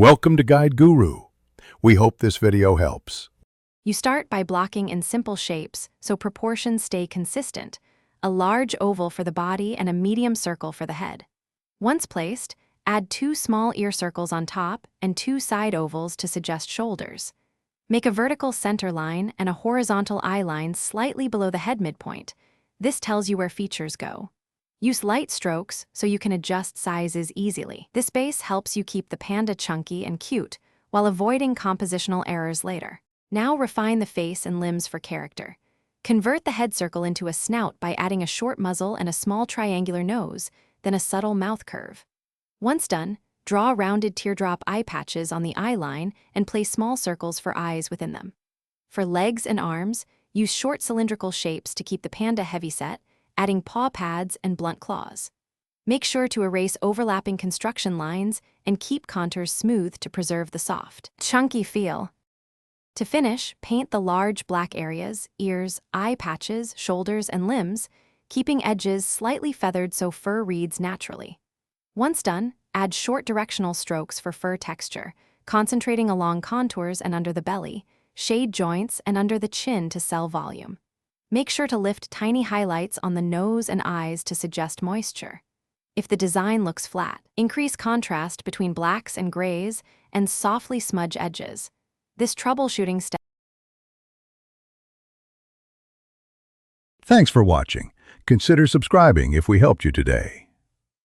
Welcome to Guide Guru. We hope this video helps. You start by blocking in simple shapes so proportions stay consistent, a large oval for the body and a medium circle for the head. Once placed, add 2 small ear circles on top and 2 side ovals to suggest shoulders. Make a vertical center line and a horizontal eye line slightly below the head midpoint. This tells you where features go. Use light strokes so you can adjust sizes easily. This base helps you keep the panda chunky and cute while avoiding compositional errors later. Now refine the face and limbs for character. Convert the head circle into a snout by adding a short muzzle and a small triangular nose, then a subtle mouth curve. Once done, draw rounded teardrop eye patches on the eye line and place small circles for eyes within them. For legs and arms, use short cylindrical shapes to keep the panda heavyset, adding paw pads and blunt claws. Make sure to erase overlapping construction lines and keep contours smooth to preserve the soft, chunky feel. To finish, paint the large black areas, ears, eye patches, shoulders, and limbs, keeping edges slightly feathered so fur reads naturally. Once done, add short directional strokes for fur texture, concentrating along contours and under the belly, shade joints, and under the chin to sell volume. Make sure to lift tiny highlights on the nose and eyes to suggest moisture. If the design looks flat, increase contrast between blacks and grays and softly smudge edges. This troubleshooting step. Thanks for watching. Consider subscribing if we helped you today.